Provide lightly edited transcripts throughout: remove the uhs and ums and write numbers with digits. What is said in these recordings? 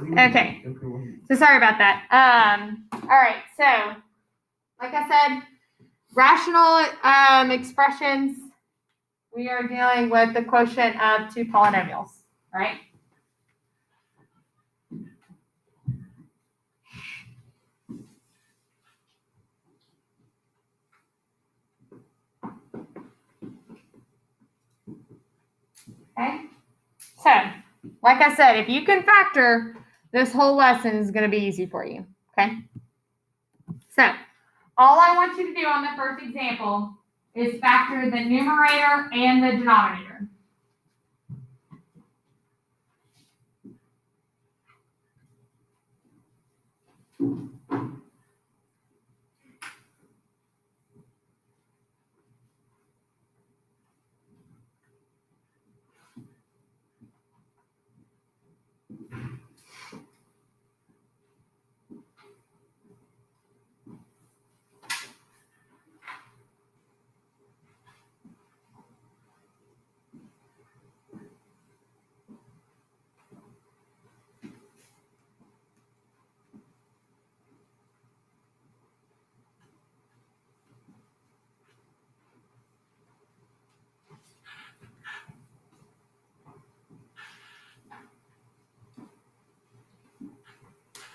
Okay. So sorry about that. All right. So, like I said, rational expressions. We are dealing with the quotient of two polynomials, right? Okay. So, like I said, if you can factor, this whole lesson is going to be easy for you. Okay. So, all I want you to do on the first example is factor the numerator and the denominator.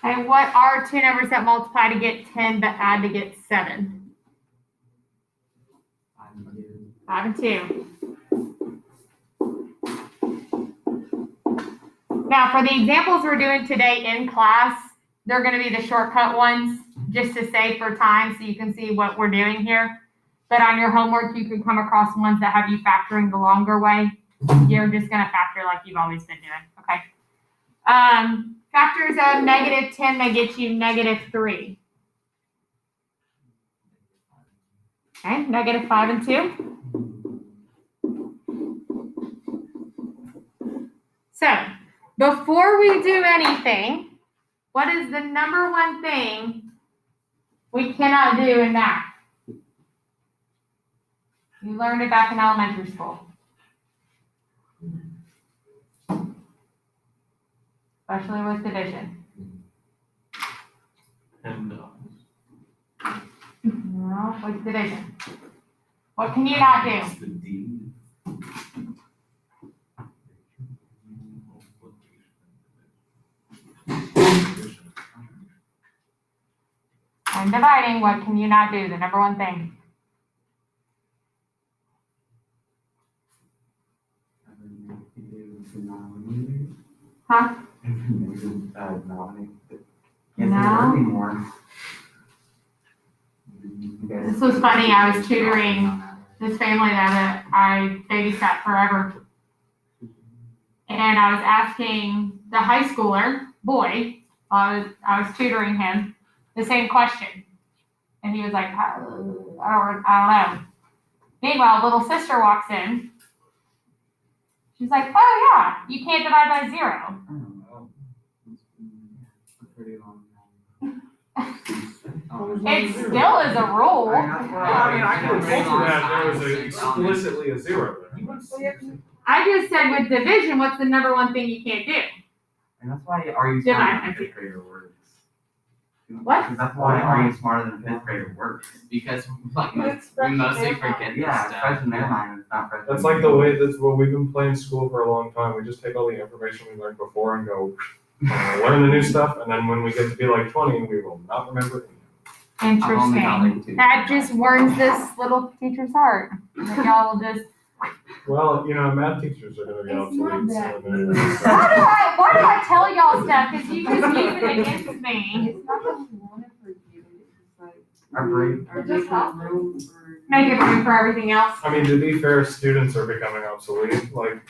And what are two numbers that multiply to get 10 but add to get 7? 5 and 2. Now, for the examples we're doing today in class, they're going to be the shortcut ones, just to save for time so you can see what we're doing here. But on your homework, you can come across ones that have you factoring the longer way. You're just going to factor like you've always been doing, okay? Factors of negative 10 may get you negative 3. Okay, negative 5 and 2. So, before we do anything, what is the number one thing we cannot do in math? You learned it back in elementary school. Especially with division. No, with division. What can you not do? And dividing, what can you not do? The number one thing. Huh? No. This was funny. I was tutoring this family that I babysat forever. And I was asking the high schooler, boy, I was tutoring him, the same question. And he was like, I don't know. Meanwhile, little sister walks in. She's like, oh yeah, you can't divide by 0. It still is a rule. I can answer that there was explicitly a 0 there. I just said with division, what's the number one thing you can't do? And that's why Are You Smarter Than a Fifth Grader works. What? That's why Are You Smarter Than a Fifth Grader works. Because like, we mostly forget this Yeah, stuff. freshman their mind, it's not freshman. That's like the way that's what we've been playing school for a long time. We just take all the information we learned before and go learn the new stuff, and then when we get to be like 20, we will not remember it. Interesting. That just warms this little teacher's heart. That y'all will just. Well, math teachers are going to be obsolete. Why do I tell y'all stuff? Because you just use it against me. It's not that we want it for you, it's just like. Our brain. Or just room for. Make it room for everything else. I mean, to be fair, students are becoming obsolete. Like,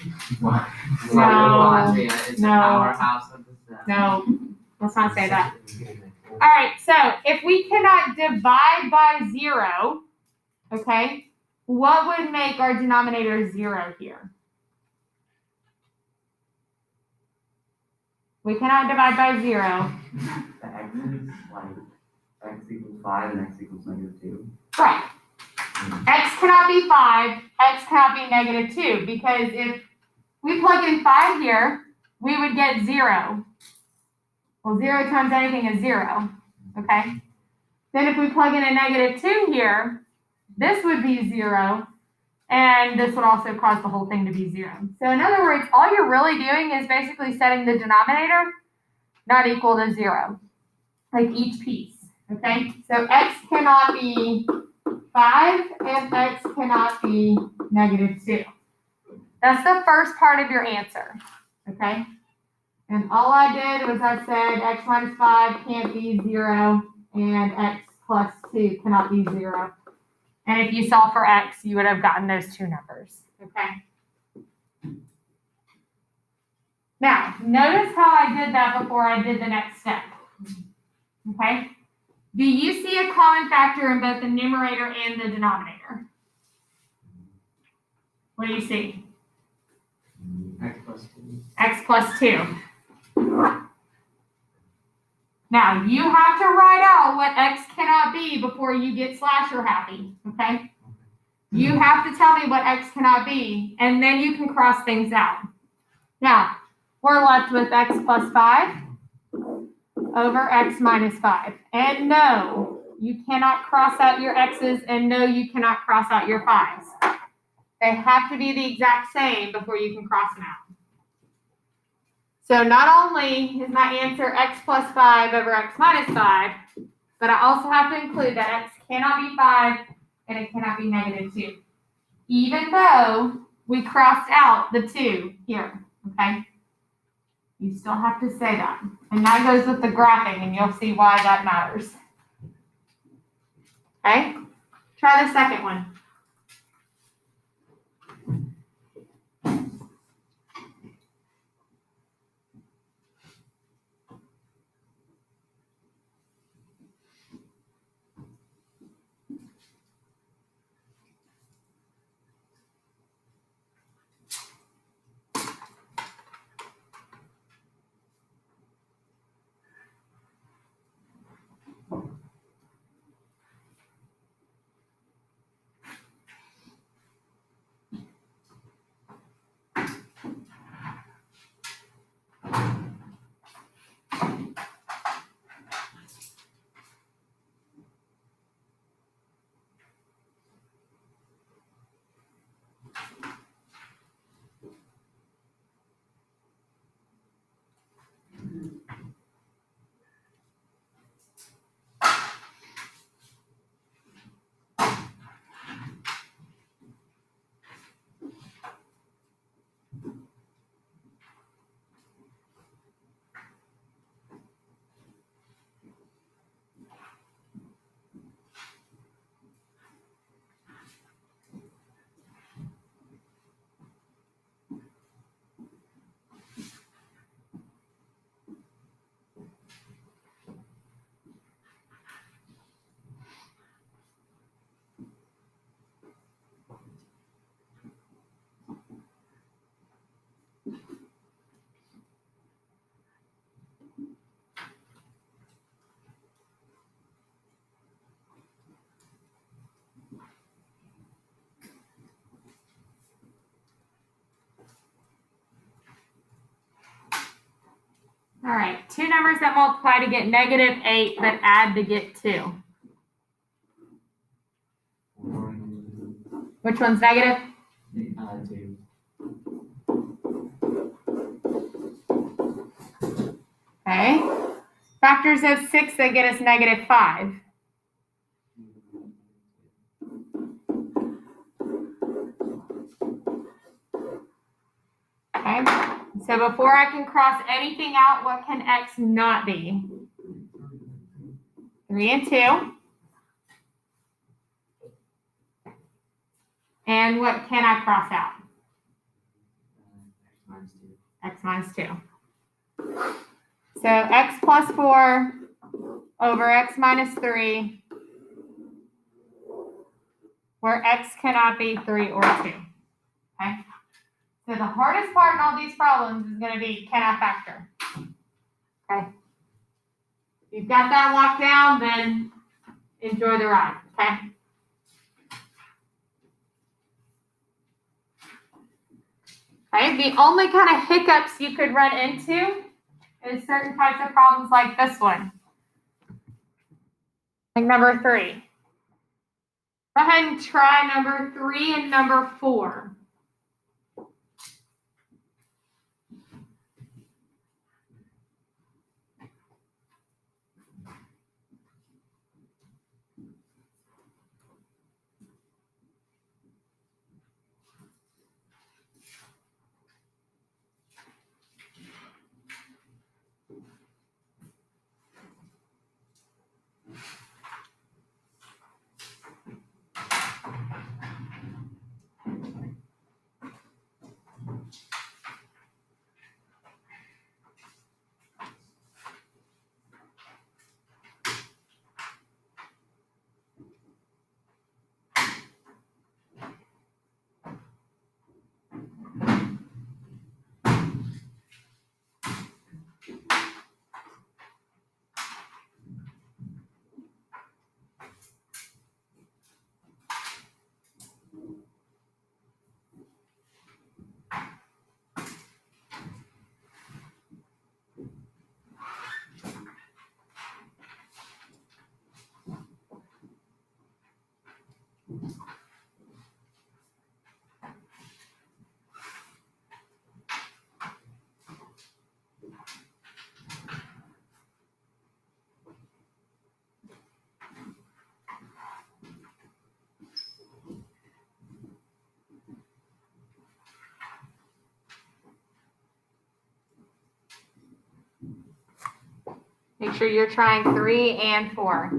No. Andrea is No. a powerhouse of the set. No, let's not say that. All right, so if we cannot divide by 0, okay, what would make our denominator 0 here? We cannot divide by 0. The x is like x equals 5 and x equals -2. Right. X cannot be 5, x cannot be -2, because if we plug in 5 here, we would get 0. Well, 0 times anything is 0, okay? Then if we plug in a -2 here, this would be 0, and this would also cause the whole thing to be 0. So in other words, all you're really doing is basically setting the denominator not equal to 0, like each piece, okay? So x cannot be 5 if x cannot be -2. That's the first part of your answer, okay? And all I did was I said x minus 5 can't be 0, and x plus 2 cannot be 0. And if you solve for x, you would have gotten those two numbers, okay? Now, notice how I did that before I did the next step, okay? Do you see a common factor in both the numerator and the denominator? What do you see? X plus 2. X plus 2. Now, you have to write out what x cannot be before you get slasher happy, okay? You have to tell me what x cannot be, and then you can cross things out. Now, we're left with x plus 5 over x minus 5. And no, you cannot cross out your x's, and no, you cannot cross out your 5's. They have to be the exact same before you can cross them out. So not only is my answer x plus 5 over x minus 5, but I also have to include that x cannot be 5 and it cannot be -2. Even though we crossed out the 2 here, okay? You still have to say that. And that goes with the graphing, and you'll see why that matters. Okay? Try the second one. All right, two numbers that multiply to get -8, but add to get 2. Which one's negative? 2. Okay. Factors of 6 that get us -5. Okay. So before I can cross anything out, what can x not be? 3 and 2. And what can I cross out? X minus 2. X minus 2. So x plus 4 over x minus 3, where x cannot be 3 or 2. Okay? So the hardest part in all these problems is going to be, can I factor? Okay? If you've got that locked down, then enjoy the ride. Okay? Okay, the only kind of hiccups you could run into is certain types of problems like this one. Like number 3. Go ahead and try number 3 and number 4. Make sure you're trying 3 and 4.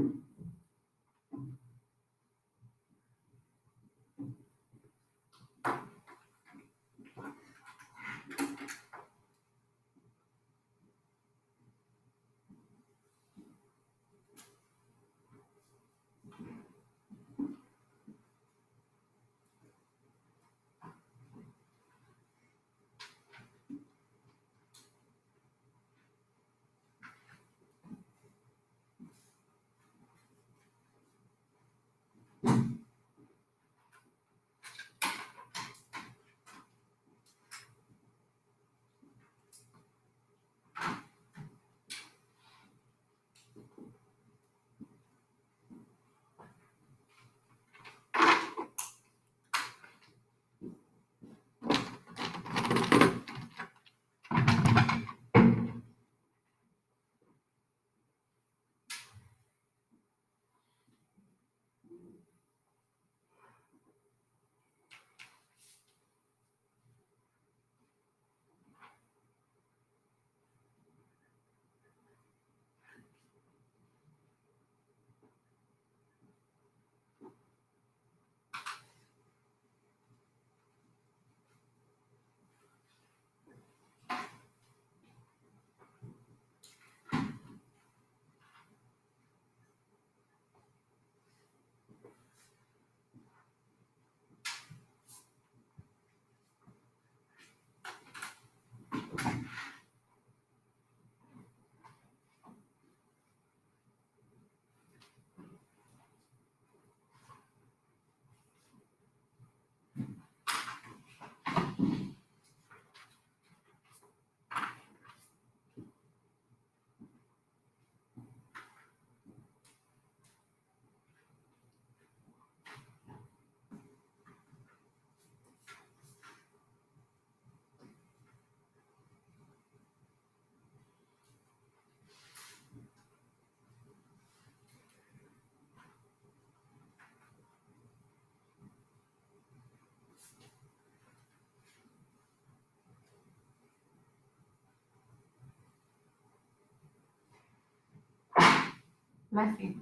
Messy.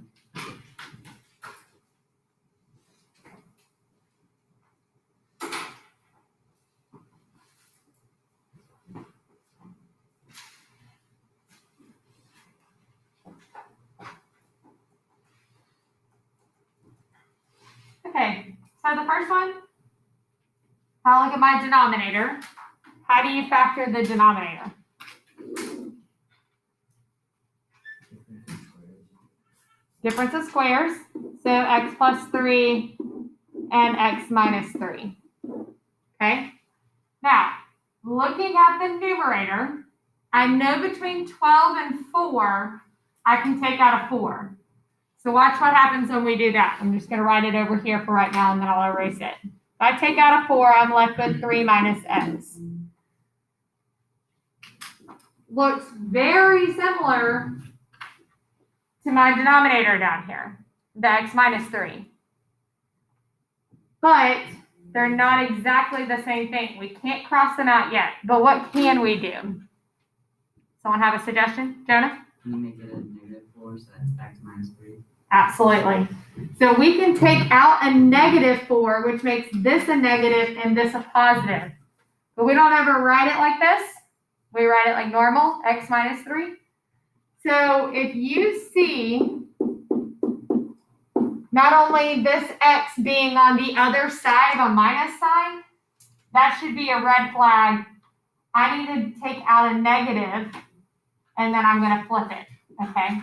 Okay, so the first one, I'll look at my denominator. How do you factor the denominator? Difference of squares. So x plus 3 and x minus 3. Okay? Now, looking at the numerator, I know between 12 and 4, I can take out a 4. So watch what happens when we do that. I'm just going to write it over here for right now, and then I'll erase it. If I take out a 4, I'm left with 3 minus x. Looks very similar to my denominator down here, the x minus 3. But they're not exactly the same thing. We can't cross them out yet. But what can we do? Someone have a suggestion? Jonah? Can you make it a -4, so that's x minus 3? Absolutely. So we can take out a -4, which makes this a negative and this a positive. But we don't ever write it like this. We write it like normal, x minus 3. So if you see not only this x being on the other side of a minus sign, that should be a red flag. I need to take out a negative, and then I'm going to flip it, okay?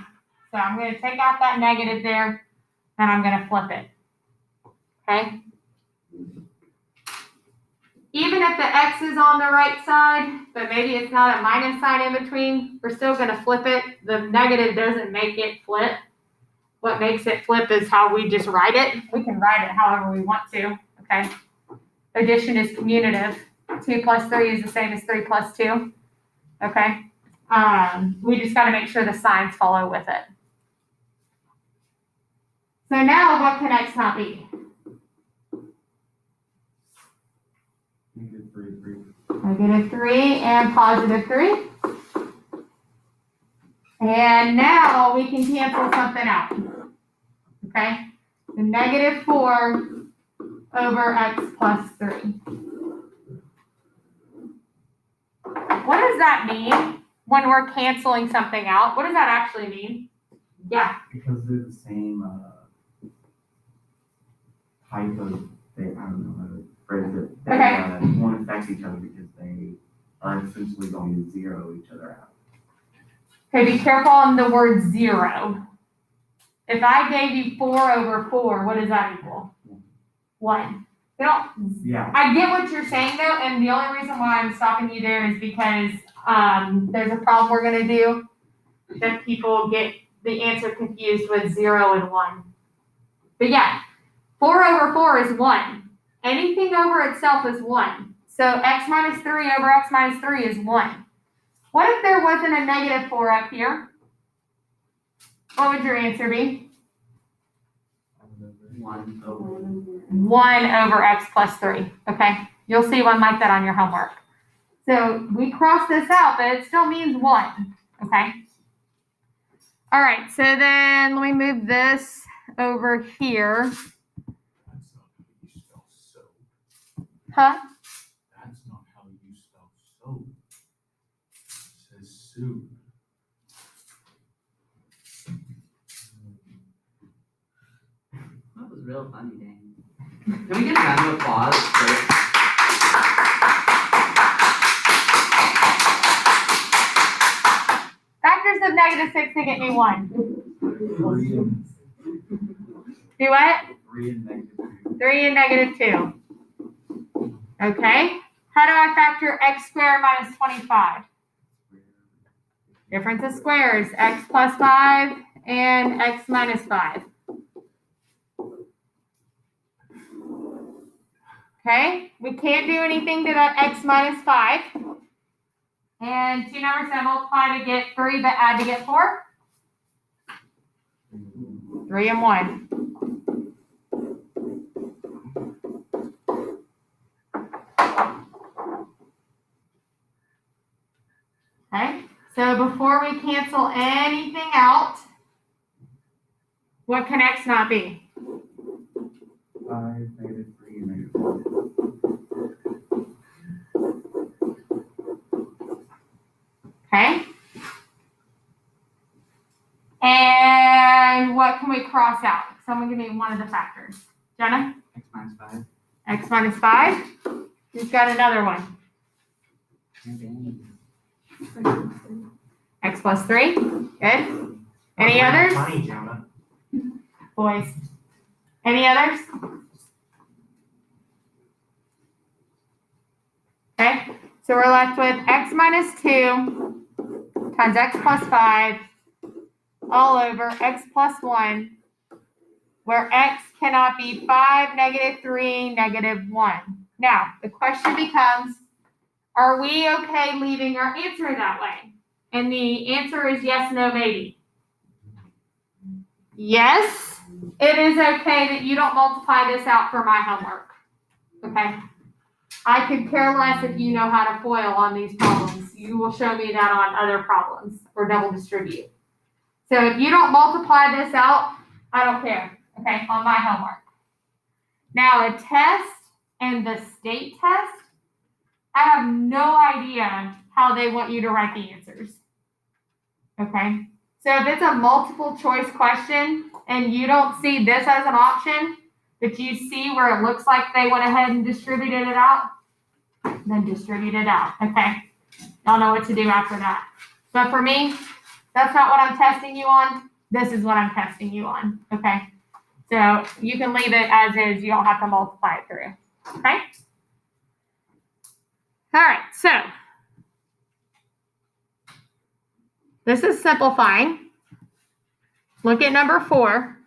So I'm going to take out that negative there, and I'm going to flip it, okay? Even if the x is on the right side, but maybe it's not a minus sign in between, we're still going to flip it. The negative doesn't make it flip. What makes it flip is how we just write it. We can write it however we want to, okay? Addition is commutative. 2 plus 3 is the same as 3 plus 2, okay? We just got to make sure the signs follow with it. So now what can x not be? -3 and +3. And now we can cancel something out. Okay? The -4 over x plus 3. What does that mean when we're canceling something out? What does that actually mean? Yeah. Because they're the same type of thing, I don't know how to phrase it. They Okay. won't affect each other because they are essentially going to zero each other out. Okay, be careful on the word 0. If I gave you 4 over 4, what does that equal? 1. They don't. Yeah. I get what you're saying though, and the only reason why I'm stopping you there is because there's a problem we're gonna do that people get the answer confused with 0 and 1. But yeah, 4 over 4 is 1. Anything over itself is 1. So x minus 3 over x minus 3 is 1. What if there wasn't a -4 up here? What would your answer be? 1 over 1 over x plus 3, okay? You'll see one like that on your homework. So we cross this out, but it still means 1, okay? All right, so then let me move this over here. That's not how you spell soap. Huh? That's not how you spell soap. It says soup. That was real funny, Dane. Can we get a round of applause for Factors of -6 to get me 1. Do what? 3 and -2. 3 and -2. Okay. How do I factor x squared minus 25? Difference of squares, x plus 5 and x minus 5. Okay, we can't do anything to that x minus 5. And two numbers that multiply to get 3 but add to get 4. 3 and 1. Okay, so before we cancel anything out, what can x not be? 5, -3, and -4. Okay. And what can we cross out? Someone give me one of the factors. Jenna? x minus 5? X minus 5. Who's got another one? And Dane. X plus 3. Good. Any others? Funny, Jonah. Boys. Any others? Okay. So we're left with x minus 2 times x plus 5 all over x plus 1, where x cannot be 5, negative 3, negative 1. Now, the question becomes, are we okay leaving our answer that way? And the answer is yes, no, maybe. Yes, it is okay that you don't multiply this out for my homework. Okay? I could care less if you know how to FOIL on these problems. You will show me that on other problems or double distribute. So if you don't multiply this out, I don't care. Okay, on my homework. Now a test and the state test, I have no idea how they want you to write the answers. Okay, so if it's a multiple choice question and you don't see this as an option, but you see where it looks like they went ahead and distributed it out, then distribute it out. Okay, y'all know what to do after that. But for me, that's not what I'm testing you on. This is what I'm testing you on. Okay, so you can leave it as is. You don't have to multiply it through. Okay. All right, so this is simplifying. Look at number 4.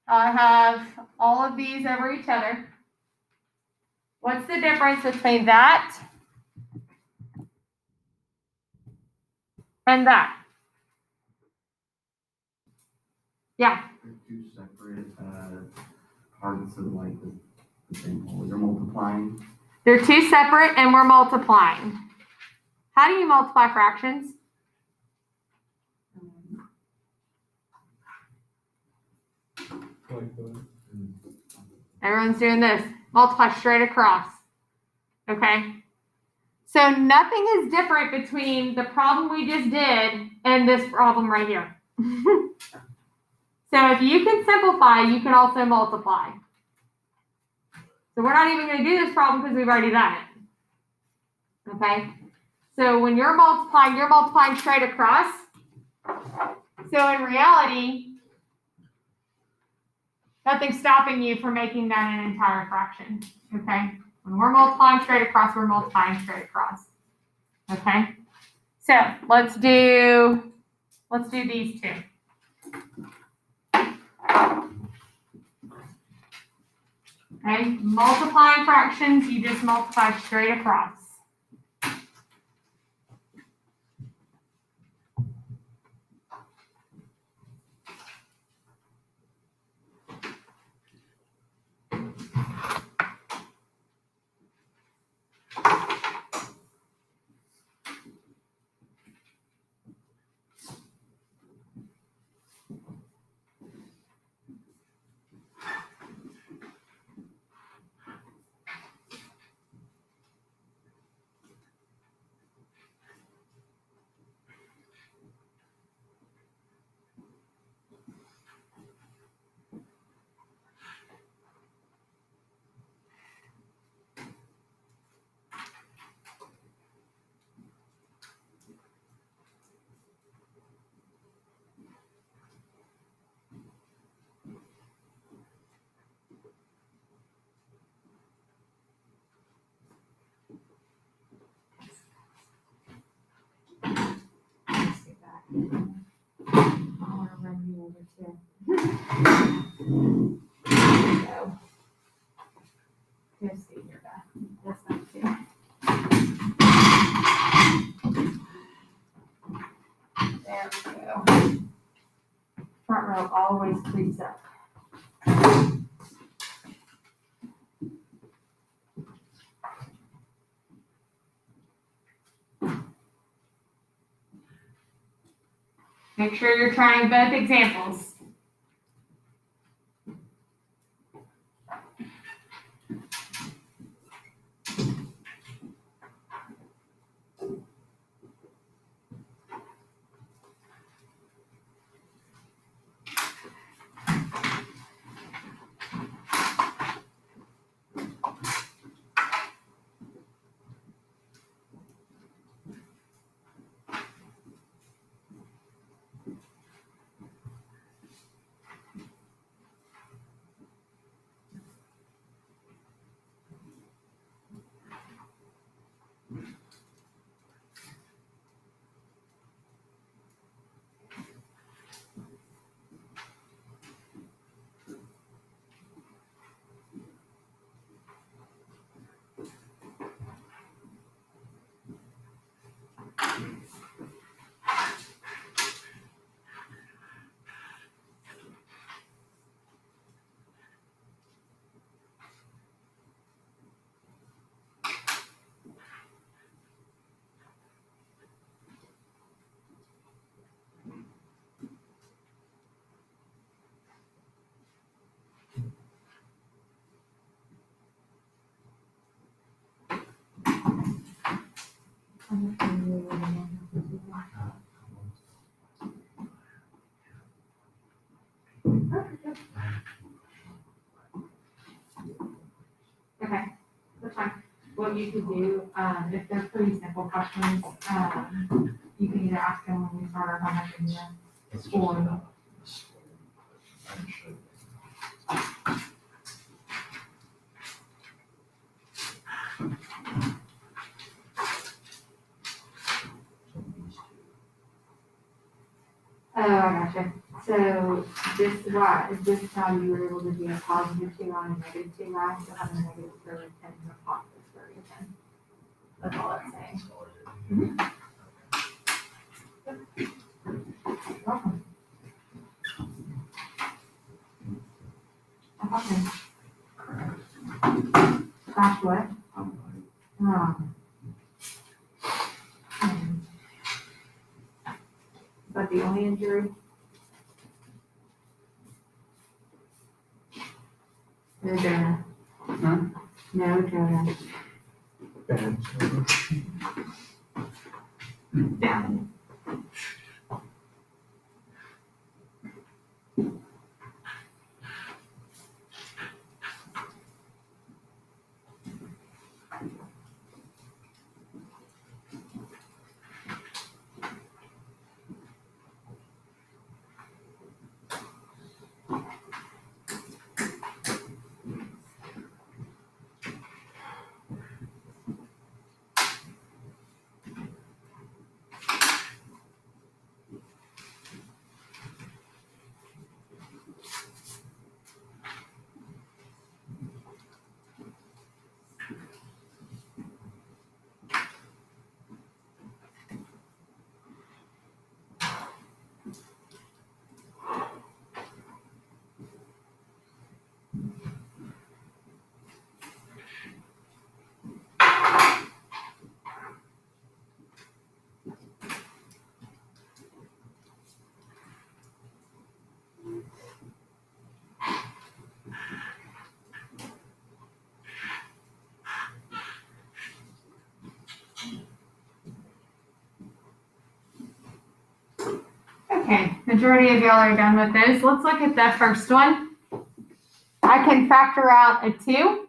I have all of these over each other. What's the difference between that and that? Yeah. They're two separate parts of like the same whole. They're multiplying. They're two separate and we're multiplying. How do you multiply fractions? Like the, Everyone's doing this. Multiply straight across. Okay? So nothing is different between the problem we just did and this problem right here. So if you can simplify, you can also multiply. So we're not even going to do this problem because we've already done it. Okay? So when you're multiplying straight across. So in reality, nothing's stopping you from making that an entire fraction. Okay? When we're multiplying straight across, we're multiplying straight across. Okay? So let's do these two. Okay, multiplying fractions, you just multiply straight across. Just see here, Beth. This one too. There we go. Front row always creeps up. Make sure you're trying both examples. Okay, that's fine. What you could do, if they're pretty simple questions, you can either ask them when we start our homework in the school. Oh, I gotcha. So this time you were able to be a positive 2 on a negative 2 line, so have a negative 3 and 10 and a positive 3 and 10. That's all it's saying. Welcome. Okay. Gosh, what? Oh. Is that the only injury? No, Jonah. Huh? No, Jonah. Bad. Down. Okay, majority of y'all are done with this. Let's look at the first one. I can factor out a 2.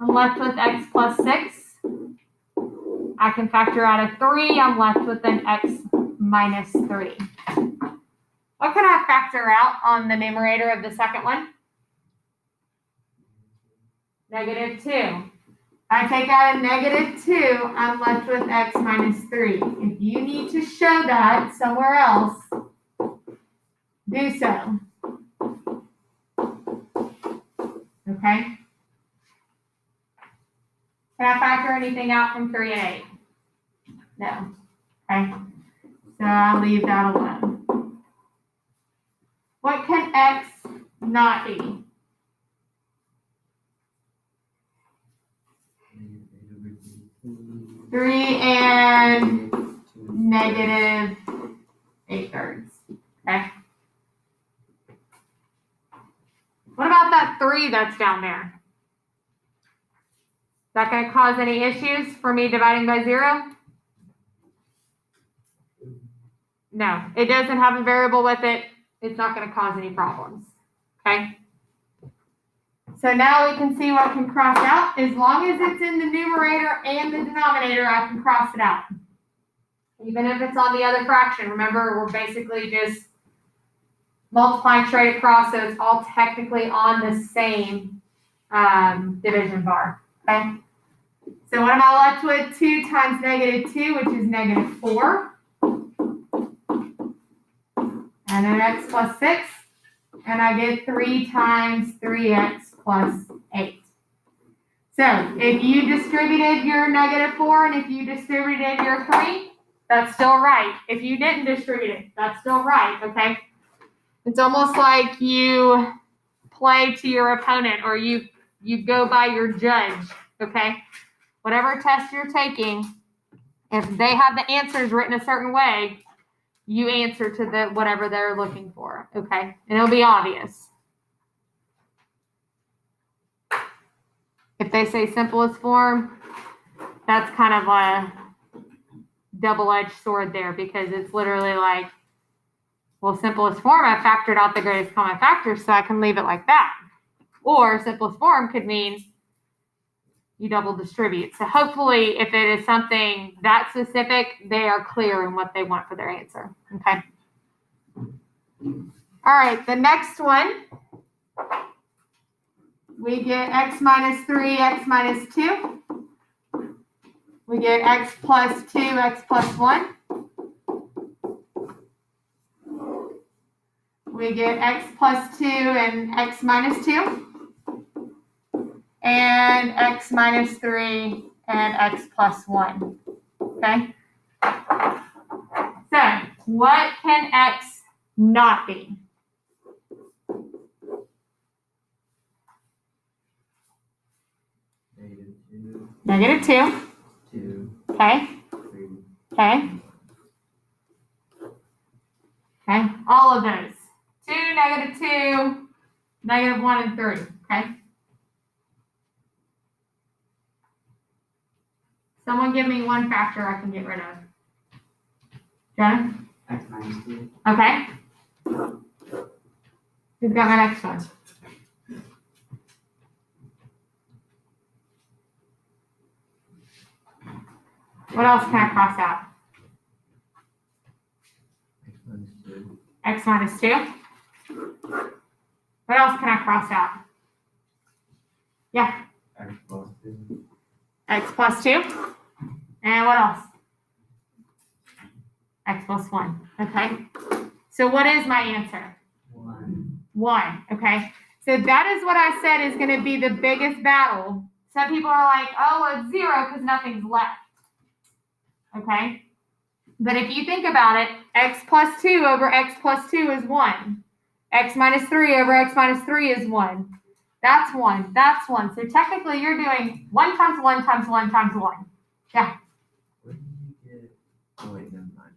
I'm left with x plus 6. I can factor out a 3. I'm left with an x minus 3. What can I factor out on the numerator of the second one? Negative 2. I take out a negative 2, I'm left with x minus 3. If you need to show that somewhere else, do so. Okay? Can I factor anything out from 3 and 8? No. Okay? So I'll leave that alone. What can x not be? Three and negative 8/3. Okay. What about that 3 that's down there? Is that going to cause any issues for me dividing by 0? No, it doesn't have a variable with it. It's not going to cause any problems. Okay. So now we can see what can cross out. As long as it's in the numerator and the denominator, I can cross it out. Even if it's on the other fraction. Remember, we're basically just multiplying straight across, so it's all technically on the same division bar. Okay? So what am I left with? 2 times negative 2, which is negative 4. And then x plus 6. And I get 3 times 3x plus 8. So if you distributed your negative 4 and if you distributed your 3, that's still right. If you didn't distribute it, that's still right, okay? It's almost like you play to your opponent or you go by your judge, okay? Whatever test you're taking, if they have the answers written a certain way, you answer to the whatever they're looking for, okay? And it'll be obvious. If they say simplest form, that's kind of double-edged sword there because it's literally like, well, simplest form, I factored out the greatest common factor, so I can leave it like that. Or simplest form could mean you double distribute. So hopefully, if it is something that specific, they are clear in what they want for their answer. Okay. All right, the next one, we get x minus 3, x minus 2. We get x plus 2, x plus 1. We get x plus 2 and x minus 2. And x minus 3 and x plus 1. Okay? So, what can x not be? -2, -2. 2, Okay. 3, Okay. Okay. All of those. 2, -2, -1, and 3. Okay. Someone give me one factor I can get rid of. Jenna? X minus 2. Okay. Who's got my next one? What else can I cross out? x minus 2, X minus 2. What else can I cross out? Yeah. x plus 2, X plus 2. And what else? X plus 1. Okay. So what is my answer? 1. 1. Okay. So that is what I said is going to be the biggest battle. Some people are like, oh, it's 0 because nothing's left. Okay. But if you think about it, x plus 2 over x plus 2 is 1. X minus 3 over x minus 3 is 1. That's 1. That's 1. So technically you're doing 1 times 1 times 1 times 1. Yeah. where did you get, oh wait, never mind.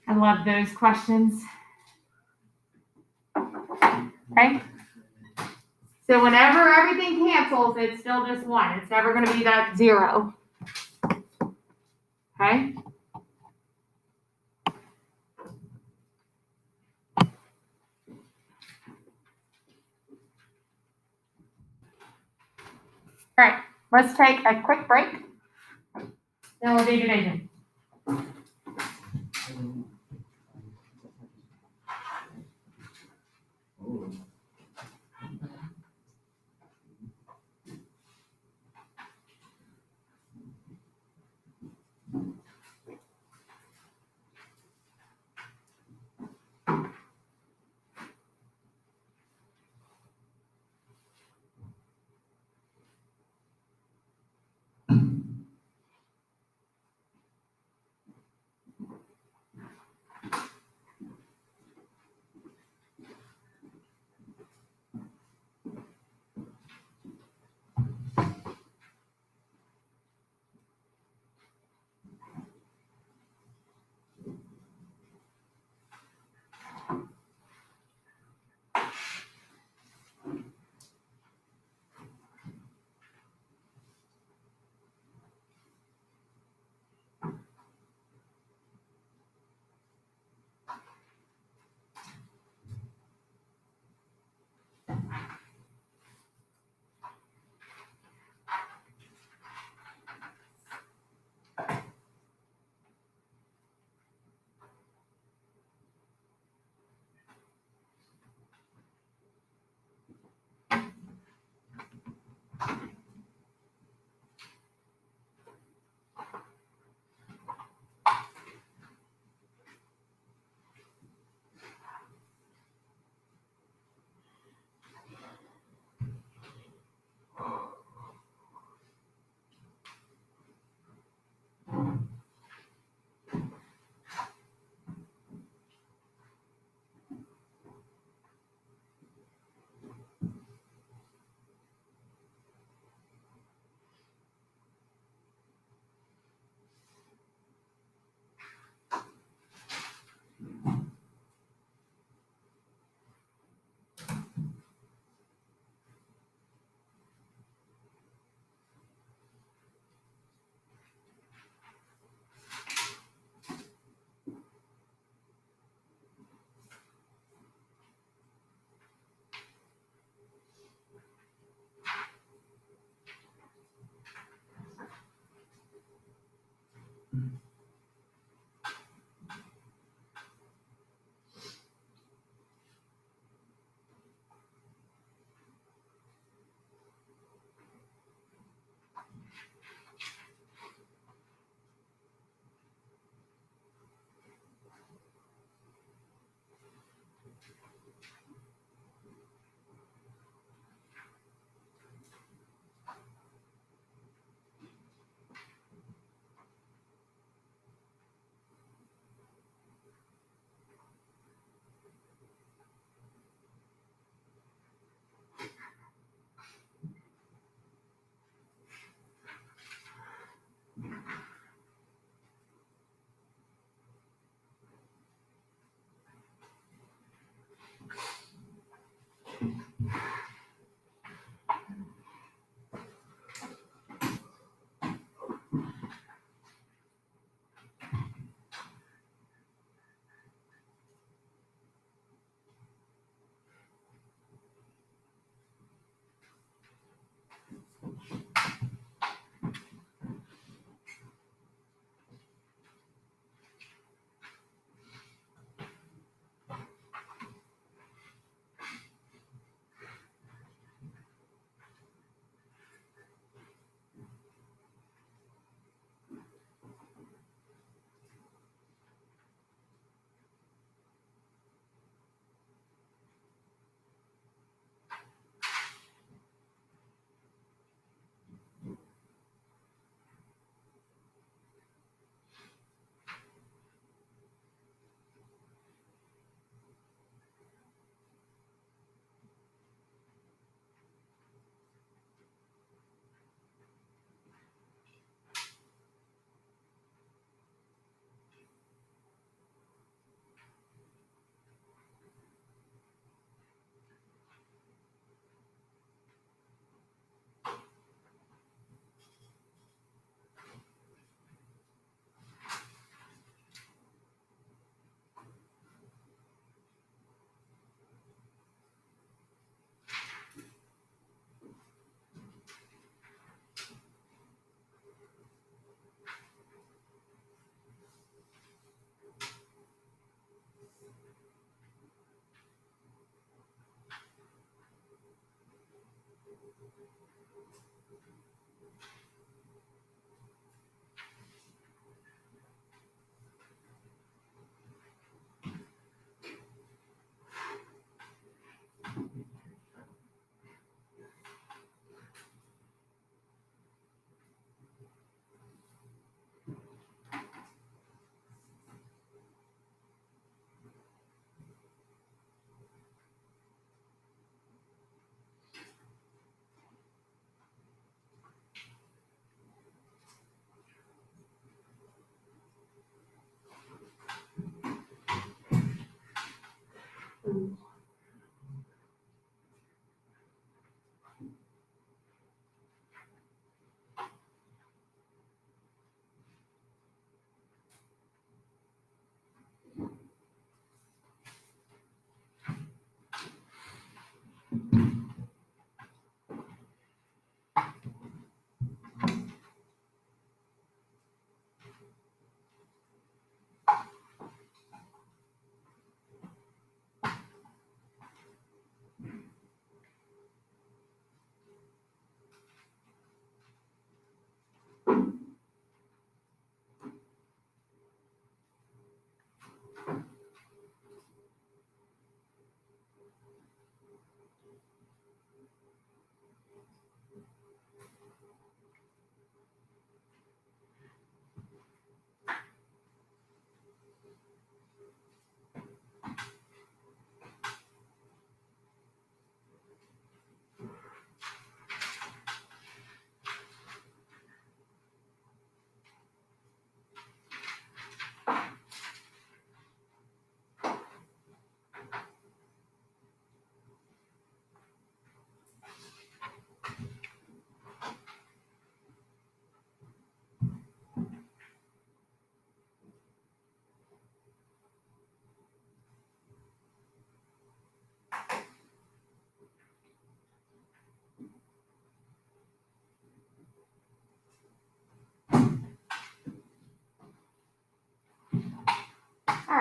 I love those questions. Okay. So whenever everything cancels, it's still just 1. It's never going to be that 0. Okay. All right, let's take a quick break. Then we'll do division. Oh.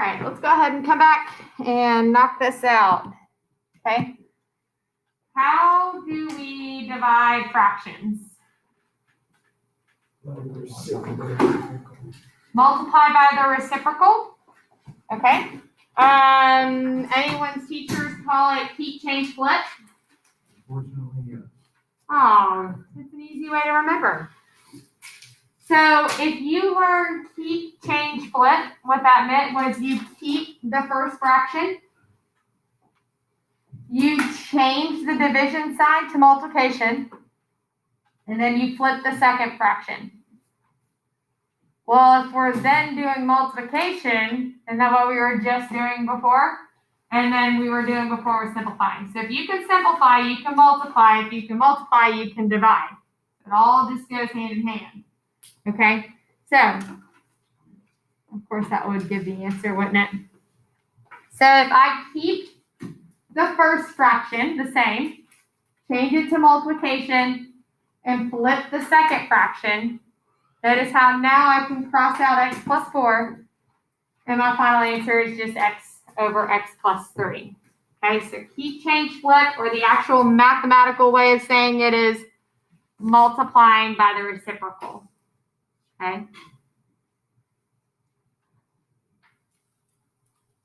right, let's go ahead and come back and knock this out. Okay. How do we divide fractions? Multiply by the reciprocal. Okay. Anyone's teachers call it keep, change, flip? Unfortunately, yes. Oh, it's an easy way to remember. So if you learn keep, change, flip, what that meant was you keep the first fraction, you change the division sign to multiplication, and then you flip the second fraction. Well, if we're then doing multiplication, isn't that what we were just doing before? And then we were doing before we're simplifying. So if you can simplify, you can multiply. If you can multiply, you can divide. It all just goes hand in hand. Okay? So, of course, that would give the answer, wouldn't it? So if I keep the first fraction the same, change it to multiplication, and flip the second fraction, notice how now I can cross out x plus 4, and my final answer is just x over x plus 3. Okay, so keep, change, flip, or the actual mathematical way of saying it is multiplying by the reciprocal. Okay.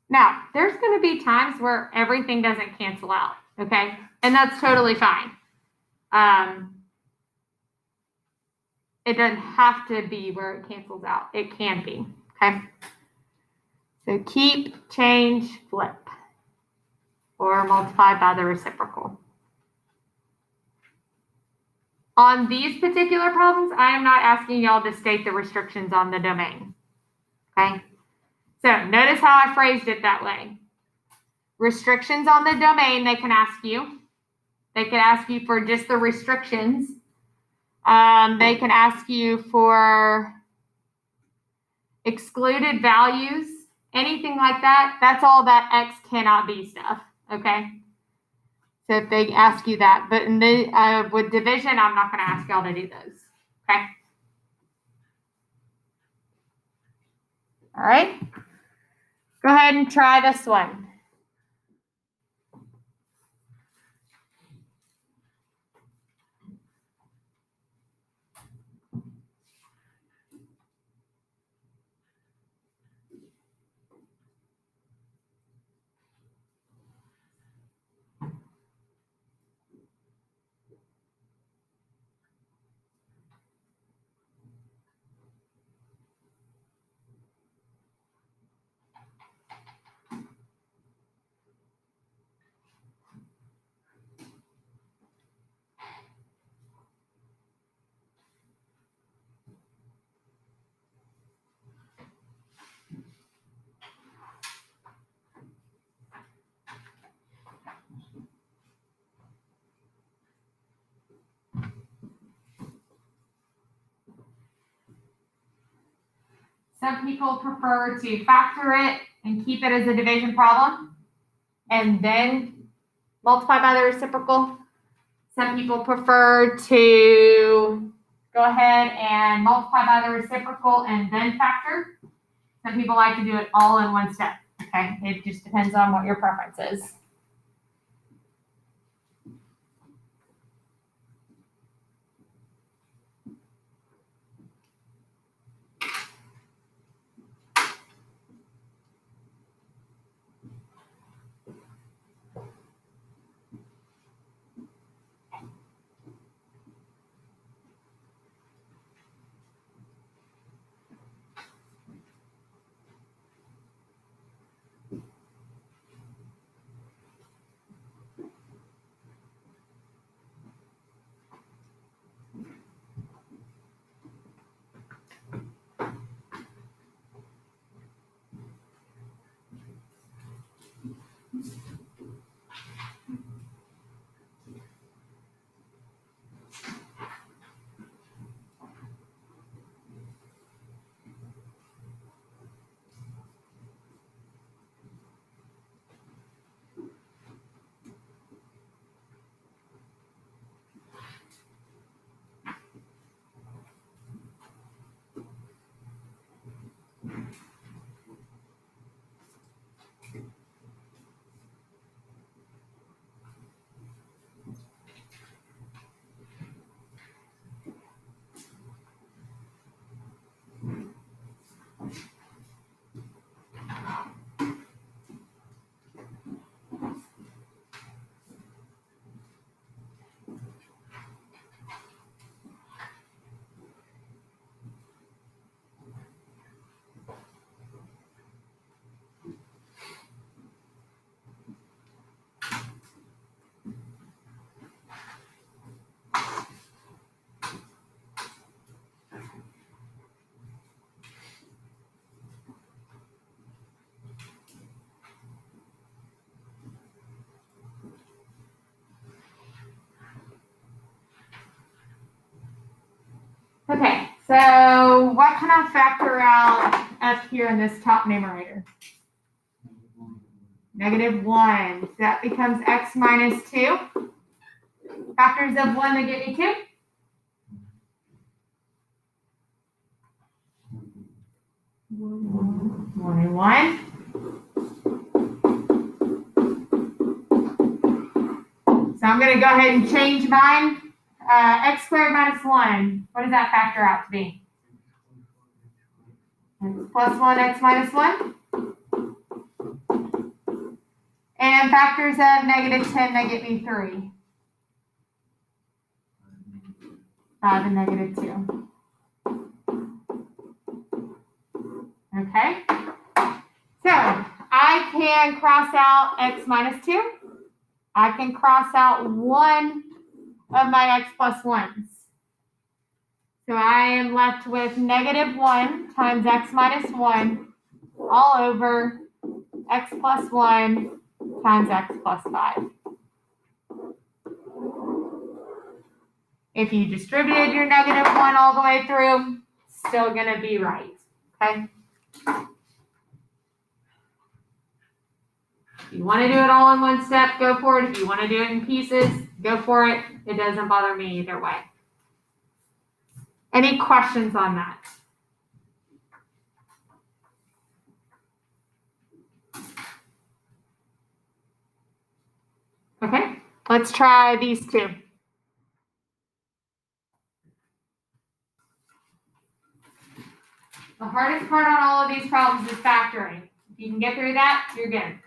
Now, there's going to be times where everything doesn't cancel out, okay? And that's totally fine. It doesn't have to be where it cancels out. It can be, okay? So keep, change, flip, or multiply by the reciprocal. On these particular problems, I am not asking y'all to state the restrictions on the domain, okay? So notice how I phrased it that way. Restrictions on the domain, they can ask you. They can ask you for just the restrictions. They can ask you for excluded values, anything like that. That's all that X cannot be stuff, okay? So if they ask you that, but in the, with division, I'm not going to ask y'all to do those, okay? All right. Go ahead and try this one. Some people prefer to factor it and keep it as a division problem and then multiply by the reciprocal. Some people prefer to go ahead and multiply by the reciprocal and then factor. Some people like to do it all in one step. Okay, it just depends on what your preference is. So what can I factor out up here in this top numerator? -1. So that becomes x minus 2. Factors of 1 that get me 2. 1 and 1. So I'm going to go ahead and change mine. X squared minus 1. What does that factor out to be? X plus 1, x minus 1. And factors of -10, that get me 3. 5 and -2. Okay. So I can cross out x minus 2. I can cross out one of my x plus 1s. So I am left with -1 times x minus 1 all over x plus 1 times x plus 5. If you distributed your -1 all the way through, still going to be right. Okay? If you want to do it all in one step, go for it. If you want to do it in pieces, go for it. It doesn't bother me either way. Any questions on that? Okay, let's try these two. The hardest part on all of these problems is factoring. If you can get through that, you're good.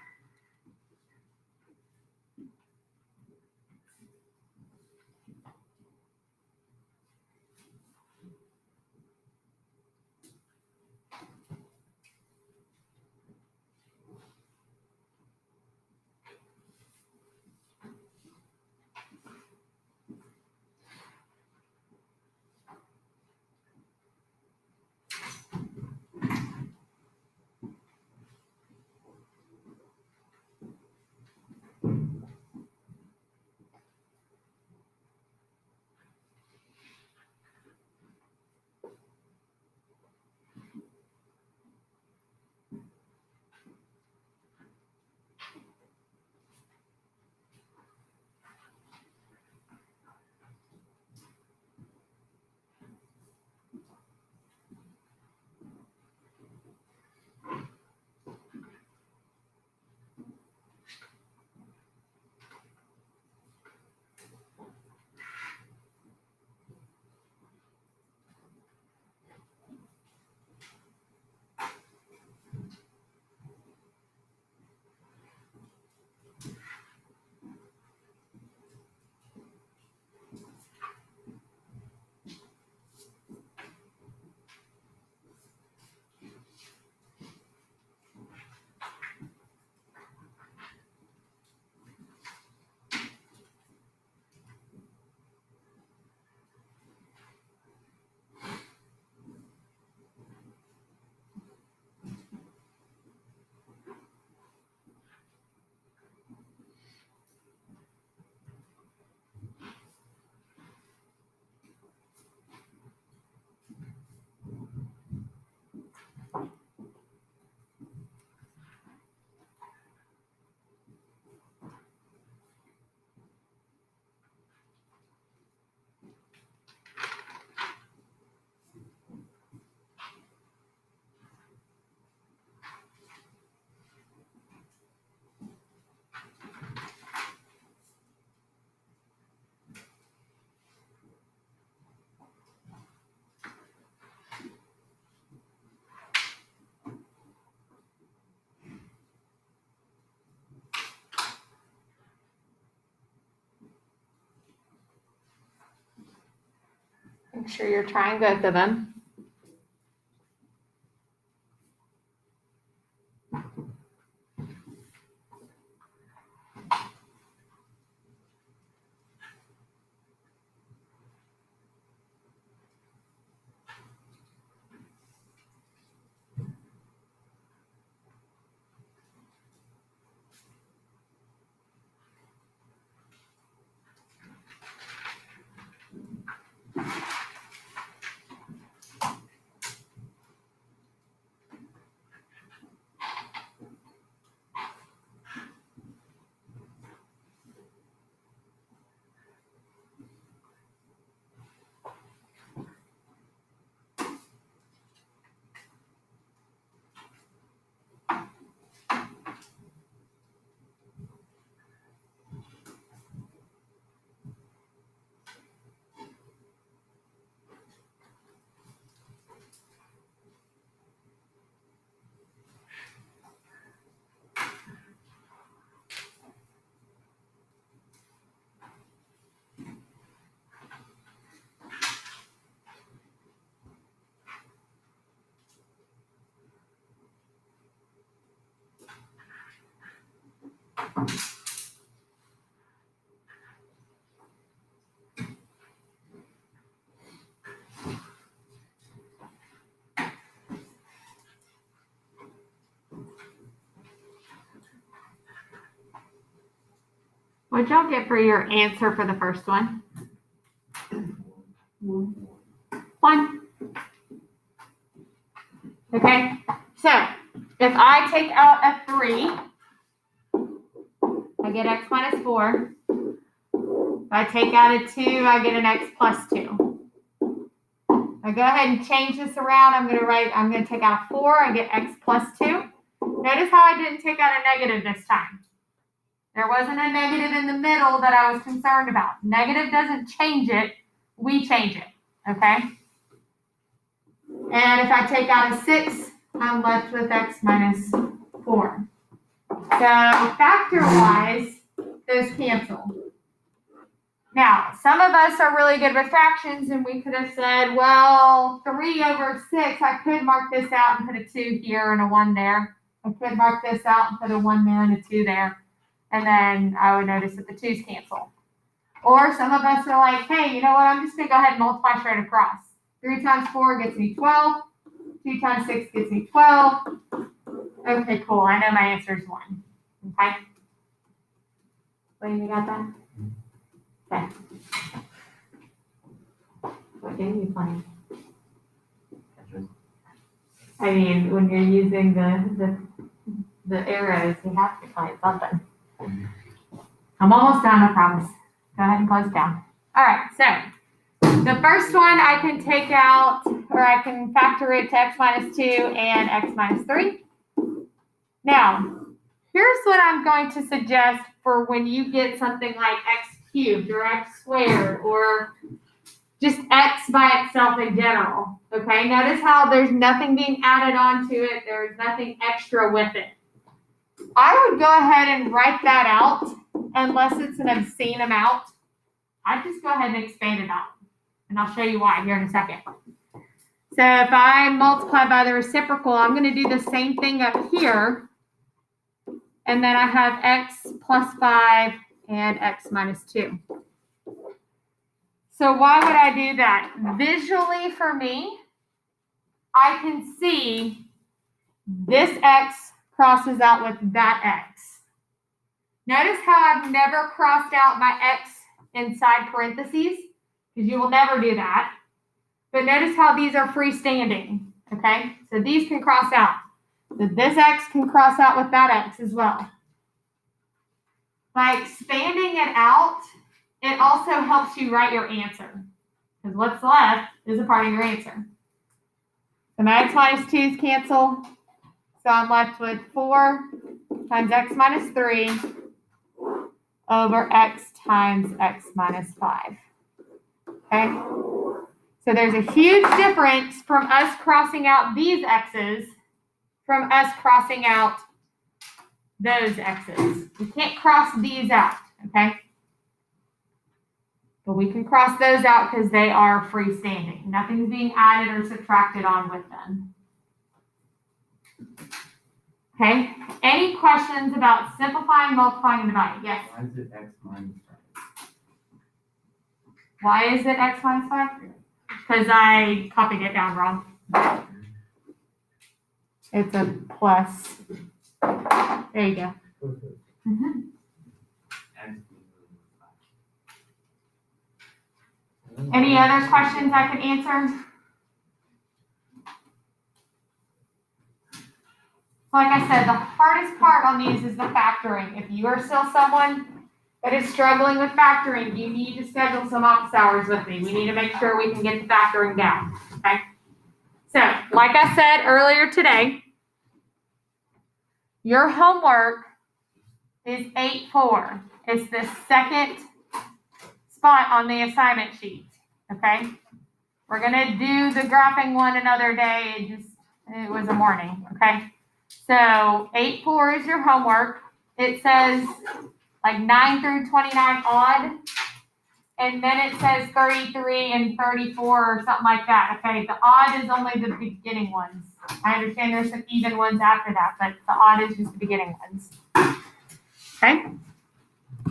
Make sure you're trying both of them. What'd y'all get for your answer for the first one? One. Okay, so if I take out a 3, I get x minus 4. If I take out a 2, I get an x plus 2. I go ahead and change this around. I'm going to take out a 4. I get x plus 2. Notice how I didn't take out a negative this time. There wasn't a negative in the middle that I was concerned about. Negative doesn't change it. We change it. Okay? And if I take out a 6, I'm left with x minus 4. So factor-wise, those cancel. Now, some of us are really good with fractions, and we could have said, well, 3 over 6, I could mark this out and put a 2 here and a 1 there. I could mark this out and put a 1 there and a 2 there. And then I would notice that the 2's cancel. Or some of us are like, hey, you know what? I'm just going to go ahead and multiply straight across. 3 times 4 gets me 12. 2 times 6 gets me 12. Okay, cool. I know my answer is 1. Okay? Wait, you got that? Okay. What game are you playing? I mean, when you're using the arrows, you have to play something. I'm almost done, I promise. Go ahead and close it down. All right, so the first one I can take out, or I can factor it to x minus 2 and x minus 3. Now, here's what I'm going to suggest for when you get something like x cubed or x squared or just x by itself in general. Okay, notice how there's nothing being added onto it. There's nothing extra with it. I would go ahead and write that out unless it's an obscene amount. I'd just go ahead and expand it out. And I'll show you why here in a second. So if I multiply by the reciprocal, I'm going to do the same thing up here. And then I have x plus 5 and x minus 2. So why would I do that? Visually for me, I can see this x crosses out with that x. Notice how I've never crossed out my x inside parentheses, because you will never do that. But notice how these are freestanding, okay? So these can cross out. So this x can cross out with that x as well. By expanding it out, it also helps you write your answer, because what's left is a part of your answer. So my x minus 2's cancel. So I'm left with 4 times x minus 3 over x times x minus 5. Okay? So there's a huge difference from us crossing out these x's from us crossing out those x's. We can't cross these out, okay? But we can cross those out because they are freestanding. Nothing's being added or subtracted on with them. Okay, any questions about simplifying, multiplying, and dividing? Yes? Why is it x minus 5? Why is it x minus 5? Because I copied it down wrong. It's a plus. There you go. Mm-hmm. X Any other questions I can answer? Like I said, the hardest part on these is the factoring. If you are still someone that is struggling with factoring, you need to schedule some office hours with me. We need to make sure we can get the factoring down, okay? So, like I said earlier today, your homework is 8-4. It's the second spot on the assignment sheet, okay? We're gonna do the graphing one another day. It was a morning, okay? So 8-4 is your homework. It says like 9 through 29 odd. And then it says 33 and 34 or something like that. Okay, the odd is only the beginning ones. I understand there's some even ones after that, but the odd is just the beginning ones. Okay?